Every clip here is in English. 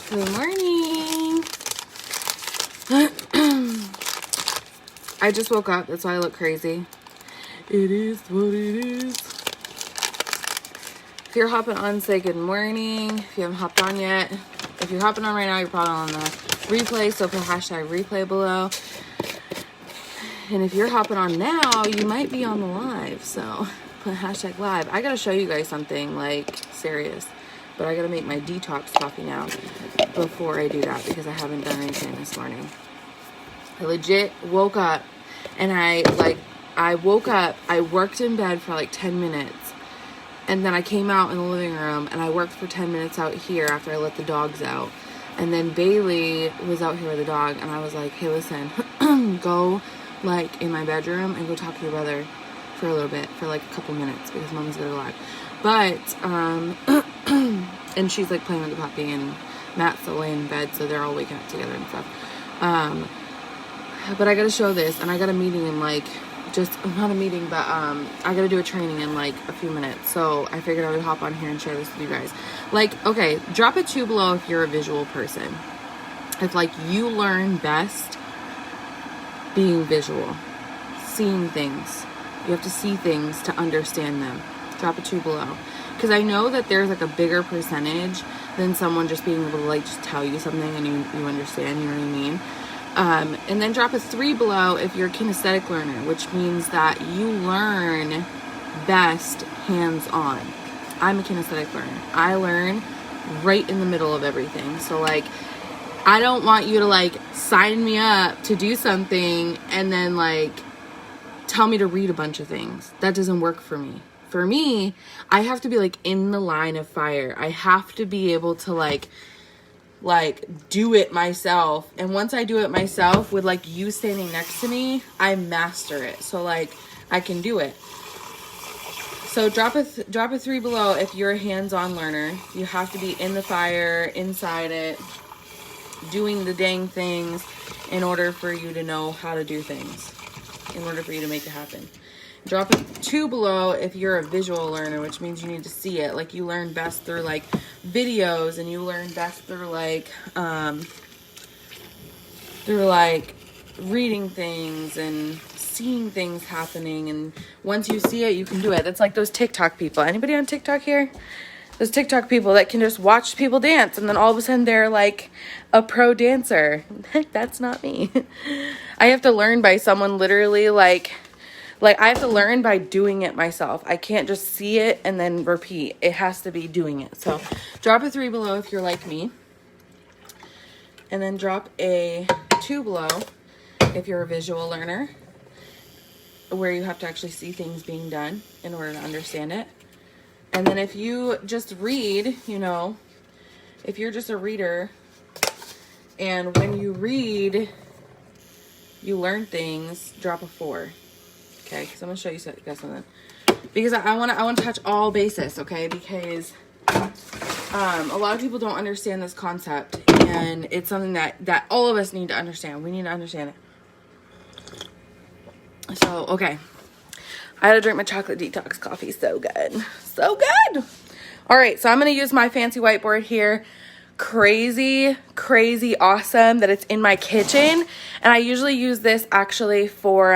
Good morning. I just woke up. That's why I look crazy. It is what it is. If you're hopping on, say good morning. If you haven't hopped on yet. If you're hopping on right now, you're probably on the replay. So put hashtag replay below. And if you're hopping on now, you might be on the live. So put hashtag live. I got to show you guys something like serious. But I got to make my detox coffee now before I do that because I haven't done anything this morning. I legit woke up and I worked in bed for like 10 minutes. And then I came out in the living room and I worked for 10 minutes out here after I let the dogs out. And then Bailey was out here with the dog and I was like, hey, listen, go like in my bedroom and go talk to your brother for a little bit, for like a couple minutes because mom's gonna go live. But, and she's like playing with the puppy and Matt's still laying in bed, so they're all waking up together and stuff. But I gotta show this, and I got a meeting in like, not a meeting, but I gotta do a training in like a few minutes. So I figured I would hop on here and share this with you guys. Like, okay, drop a 2 below if you're a visual person. If like you learn best being visual, seeing things. You have to see things to understand them. Drop a 2 below. Because I know that there's like a bigger percentage than someone just being able to like just tell you something and you understand, you know what I mean? And then drop a 3 below if you're a kinesthetic learner, which means that you learn best hands-on. I'm a kinesthetic learner. I learn right in the middle of everything. So like, I don't want you to like sign me up to do something and then like tell me to read a bunch of things. That doesn't work for me. For me, I have to be like in the line of fire. I have to be able to like do it myself. And once I do it myself with like you standing next to me, I master it. So like I can do it. So drop a 3 below if you're a hands-on learner. You have to be in the fire, inside it, doing the dang things in order for you to know how to do things, in order for you to make it happen. Drop a 2 below if you're a visual learner, which means you need to see it. Like you learn best through like videos, and you learn best through like reading things and seeing things happening. And once you see it, you can do it. That's like those TikTok people. Anybody on TikTok here? Those TikTok people that can just watch people dance and then all of a sudden they're like a pro dancer. That's not me. I have to learn by someone literally like I have to learn by doing it myself. I can't just see it and then repeat. It has to be doing it. So drop a 3 below if you're like me. And then drop a 2 below if you're a visual learner, where you have to actually see things being done in order to understand it. And then if you just read, you know, if you're just a reader and when you read, you learn things, drop a 4. Okay, because I'm going to show you guys something. Because I want to touch all bases, okay? Because a lot of people don't understand this concept. And it's something that all of us need to understand. We need to understand it. So, okay. I had to drink my chocolate detox coffee. So good. So good. All right, so I'm going to use my fancy whiteboard here. Crazy awesome that it's in my kitchen. And I usually use this actually for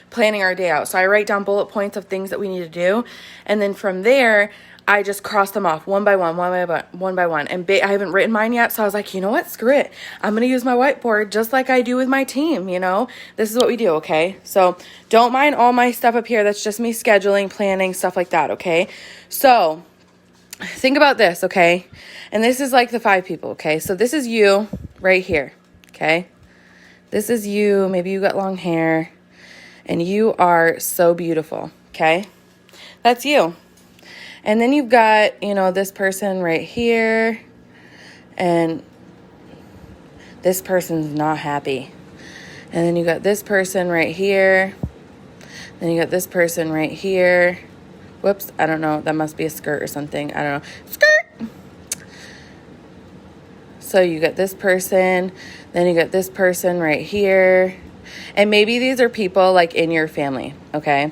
planning our day out. So I write down bullet points of things that we need to do. And then from there, I just cross them off one by one. And I haven't written mine yet. So I was like, you know what? Screw it. I'm going to use my whiteboard just like I do with my team. You know, this is what we do. Okay. So don't mind all my stuff up here. That's just me scheduling, planning, stuff like that. Okay. So think about this. Okay. And this is like the 5 people. Okay. So this is you right here. Okay. This is you. Maybe you got long hair. And you are so beautiful, okay? That's you. And then you've got, you know, this person right here. And this person's not happy. And then you got this person right here. Then you got this person right here. Whoops, I don't know. That must be a skirt or something. I don't know. Skirt! So you got this person. Then you got this person right here. And maybe these are people like in your family, okay?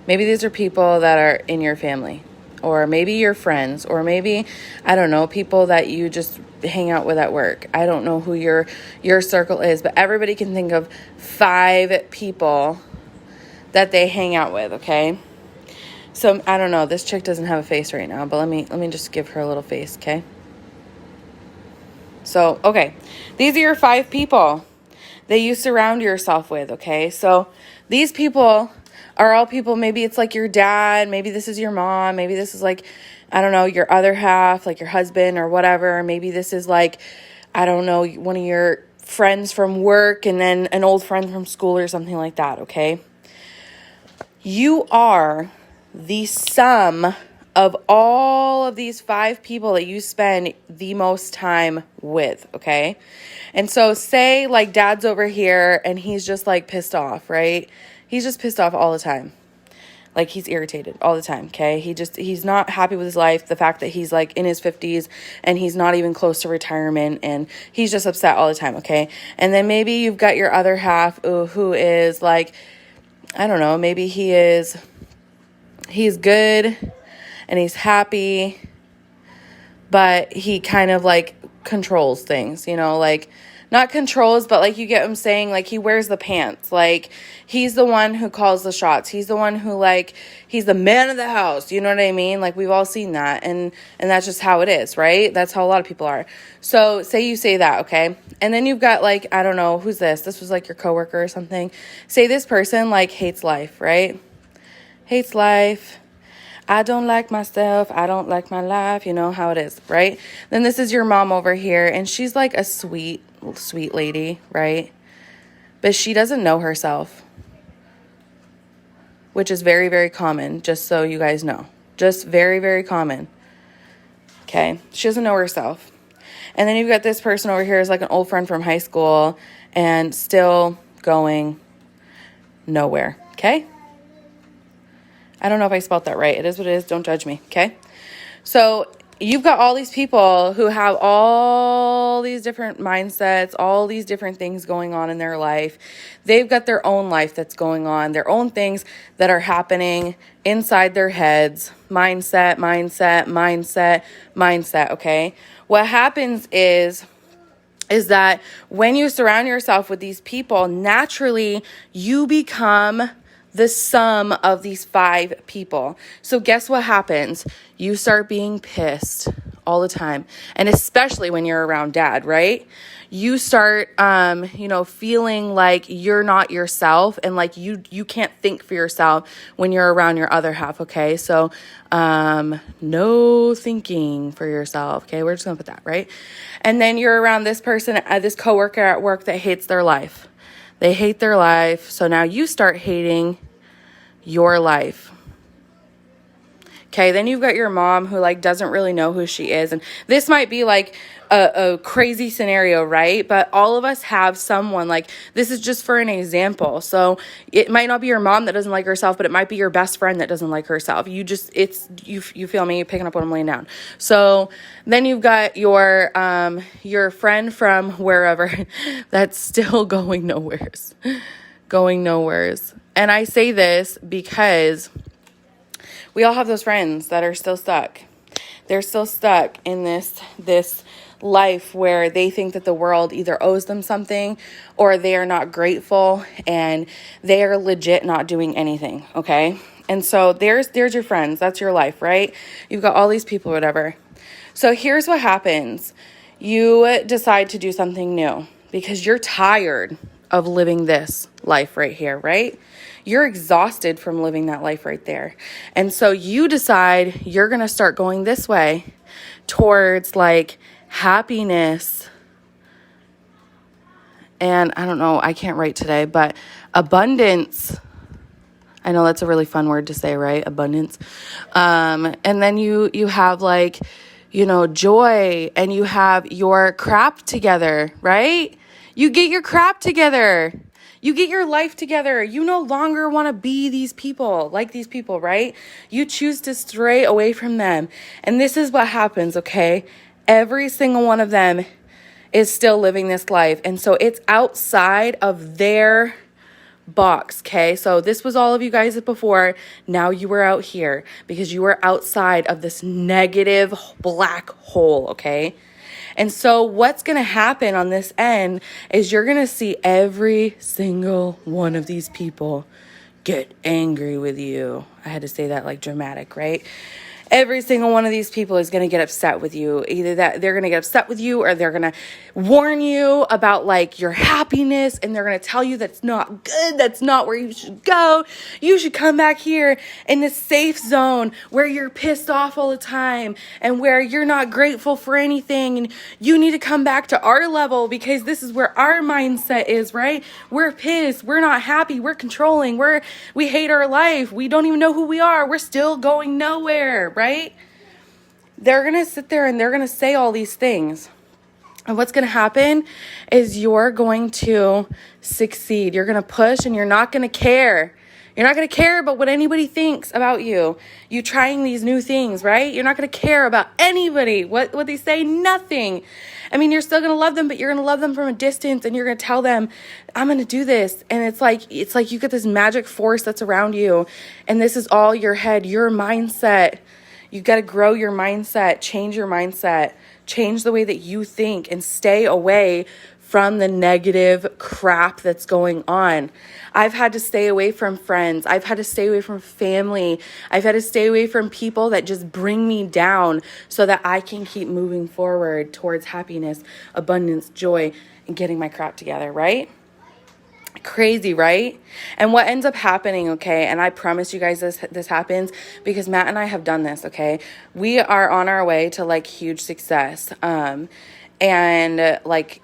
Maybe these are people that are in your family. or maybe your friends, or maybe, I don't know, people that you just hang out with at work. I don't know who your circle is, but everybody can think of 5 people that they hang out with, okay? So, I don't know, this chick doesn't have a face right now, but let me just give her a little face, okay? So, okay, these are your 5 people that you surround yourself with, okay? So, these people are all people, maybe it's like your dad, maybe this is your mom, maybe this is like, I don't know, your other half, like your husband or whatever. Maybe this is like, I don't know, one of your friends from work and then an old friend from school or something like that, okay? You are the sum of all of these 5 people that you spend the most time with, okay? And so say like dad's over here and he's just like pissed off, right? He's just pissed off all the time. Like he's irritated all the time, okay? He's not happy with his life, the fact that he's like in his 50s and he's not even close to retirement and he's just upset all the time, okay? And then maybe you've got your other half who is like, I don't know, maybe he's good and he's happy, but he kind of like controls things, you know, like not controls, but like you get what I'm saying, like he wears the pants, like he's the one who calls the shots. He's the one who like, he's the man of the house. You know what I mean? Like we've all seen that and that's just how it is, right? That's how a lot of people are. So say you say that, okay? And then you've got like, I don't know, who's this? This was like your coworker or something. Say this person like hates life, right? Hates life. I don't like myself. I don't like my life. You know how it is, right? Then this is your mom over here, and she's like a sweet lady, right? But she doesn't know herself, which is very, very common, just so you guys know. Just very, very common. Okay? She doesn't know herself. And then you've got this person over here is like an old friend from high school and still going nowhere. Okay? I don't know if I spelled that right. It is what it is. Don't judge me, okay? So you've got all these people who have all these different mindsets, all these different things going on in their life. They've got their own life that's going on, their own things that are happening inside their heads. Mindset, okay? What happens is that when you surround yourself with these people, naturally you become the sum of these 5 people. So guess what happens? You start being pissed all the time. And especially when you're around dad, right? You start, feeling like you're not yourself and like you can't think for yourself when you're around your other half, okay? So, no thinking for yourself, okay? We're just gonna put that, right? And then you're around this person, this coworker at work that hates their life. They hate their life. So now you start hating your life. Okay, then you've got your mom who like doesn't really know who she is. And this might be like a crazy scenario, right? But all of us have someone, like this is just for an example. So it might not be your mom that doesn't like herself, but it might be your best friend that doesn't like herself. You feel me? You're picking up what I'm laying down. So then you've got your friend from wherever that's still going nowheres. And I say this because we all have those friends that are still stuck. They're still stuck in this life where they think that the world either owes them something or they are not grateful and they are legit not doing anything, okay? And so there's your friends. That's your life, right? You've got all these people, whatever. So here's what happens. You decide to do something new because you're tired of living this life right here, right? You're exhausted from living that life right there. And so you decide you're going to start going this way towards like happiness. And I don't know, I can't write today, but abundance. I know that's a really fun word to say, right? Abundance. And then you have like, joy, and you have your crap together, right? You get your crap together. You get your life together. You no longer want to be these people, right? You choose to stray away from them. And this is what happens, okay? Every single one of them is still living this life. And so it's outside of their box, okay? So this was all of you guys before. Now you were out here because you were outside of this negative black hole, okay? And so what's going to happen on this end is you're going to see every single one of these people get angry with you. I had to say that like dramatic, right? Every single one of these people is going to get upset with you. Either that they're going to get upset with you or they're going to warn you about like your happiness, and they're going to tell you that's not good. That's not where you should go. You should come back here in this safe zone where you're pissed off all the time and where you're not grateful for anything. And you need to come back to our level because this is where our mindset is, right? We're pissed. We're not happy. We're controlling. We hate our life. We don't even know who we are. We're still going nowhere, right? They're going to sit there and they're going to say all these things. And what's going to happen is you're going to succeed. You're going to push and you're not going to care. You're not going to care about what anybody thinks about you. You trying these new things, right? You're not going to care about anybody. What they say, nothing. I mean, you're still going to love them, but you're going to love them from a distance, and you're going to tell them, I'm going to do this. And it's like you get this magic force that's around you, and this is all your head, your mindset. You got to grow your mindset, change your mindset, change the way that you think, and stay away from the negative crap that's going on. I've had to stay away from friends. I've had to stay away from family. I've had to stay away from people that just bring me down so that I can keep moving forward towards happiness, abundance, joy, and getting my crap together, right? Crazy, right? And what ends up happening, okay, and I promise you guys this happens because Matt and I have done this, okay? We are on our way to like huge success. And like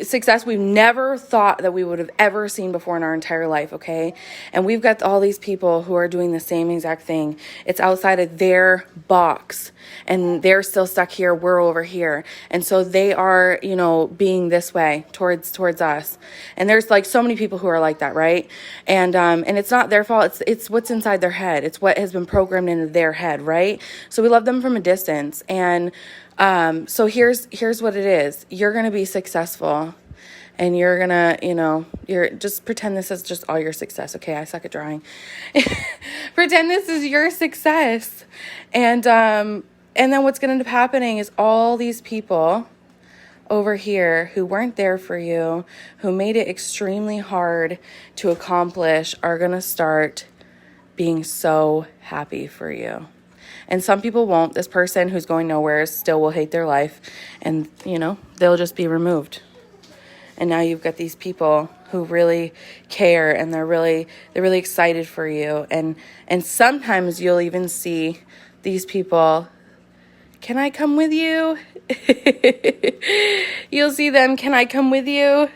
success we've never thought that we would have ever seen before in our entire life, okay? And we've got all these people who are doing the same exact thing. It's outside of their box, and they're still stuck here, we're over here. And so they are, being this way towards us. And there's like so many people who are like that, right? And it's not their fault. It's what's inside their head. It's what has been programmed into their head, right? So we love them from a distance. And so here's what it is. You're going to be successful, and you're going to, you're just pretend this is just all your success. Okay. I suck at drawing. Pretend this is your success. And then what's going to end up happening is all these people over here who weren't there for you, who made it extremely hard to accomplish, are going to start being so happy for you. And some people won't. This person who's going nowhere still will hate their life, and, they'll just be removed. And now you've got these people who really care, and they're really excited for you. And sometimes you'll even see these people, can I come with you? You'll see them, can I come with you?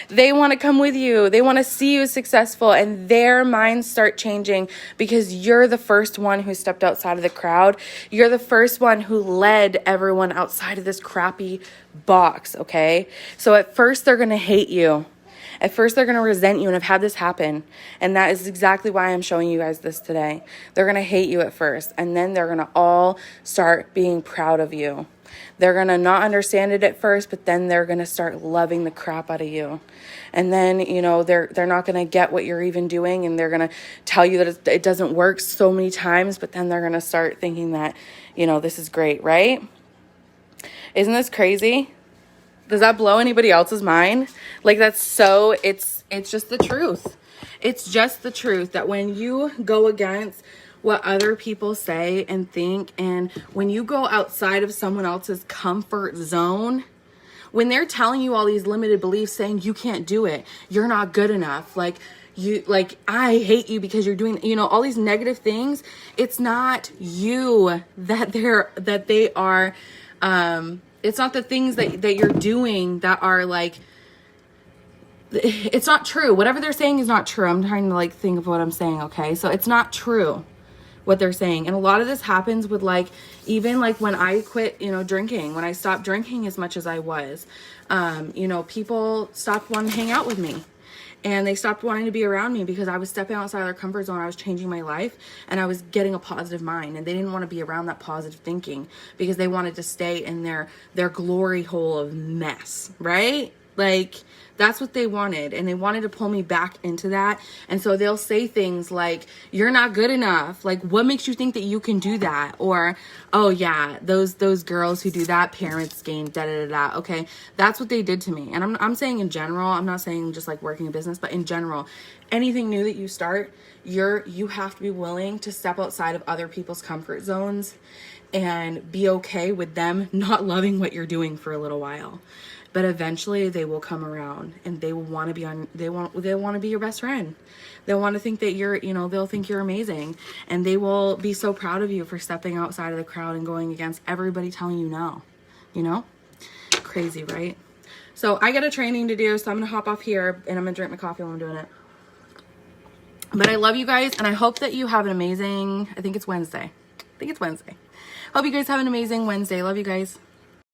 They want to come with you. They want to see you successful, and their minds start changing because you're the first one who stepped outside of the crowd. You're the first one who led everyone outside of this crappy box, okay? So at first they're going to hate you. At first they're going to resent you, and I've had this happen. And that is exactly why I'm showing you guys this today. They're going to hate you at first, and then they're going to all start being proud of you. They're going to not understand it at first, but then they're going to start loving the crap out of you. And then, they're not going to get what you're even doing, and they're going to tell you that it doesn't work so many times, but then they're going to start thinking that, this is great, right? Isn't this crazy? Does that blow anybody else's mind? Like, that's so, it's just the truth. It's just the truth that when you go against what other people say and think, and when you go outside of someone else's comfort zone, when they're telling you all these limited beliefs saying you can't do it, you're not good enough, I hate you because you're doing, all these negative things, it's not you that they are, it's not the things that you're doing that are like, it's not true. Whatever they're saying is not true. I'm trying to think of what I'm saying. Okay. So it's not true what they're saying. And a lot of this happens with even when I quit, drinking, when I stopped drinking as much as I was, people stopped wanting to hang out with me, and they stopped wanting to be around me because I was stepping outside their comfort zone. I was changing my life, and I was getting a positive mind, and they didn't want to be around that positive thinking because they wanted to stay in their glory hole of mess. Right. Like, that's what they wanted. And they wanted to pull me back into that. And so they'll say things like, you're not good enough. Like, what makes you think that you can do that? Or, oh yeah, those girls who do that, parents game, da da da da. Okay, that's what they did to me. And I'm saying in general, I'm not saying just like working a business, but in general, anything new that you start, you have to be willing to step outside of other people's comfort zones and be okay with them not loving what you're doing for a little while. But eventually they will come around and they will want to be on, they want to be your best friend. They'll want to think that you're, they'll think you're amazing, and they will be so proud of you for stepping outside of the crowd and going against everybody telling you no, crazy, right? So I got a training to do, so I'm going to hop off here and I'm going to drink my coffee while I'm doing it. But I love you guys, and I hope that you have an amazing, I think it's Wednesday. Hope you guys have an amazing Wednesday. Love you guys.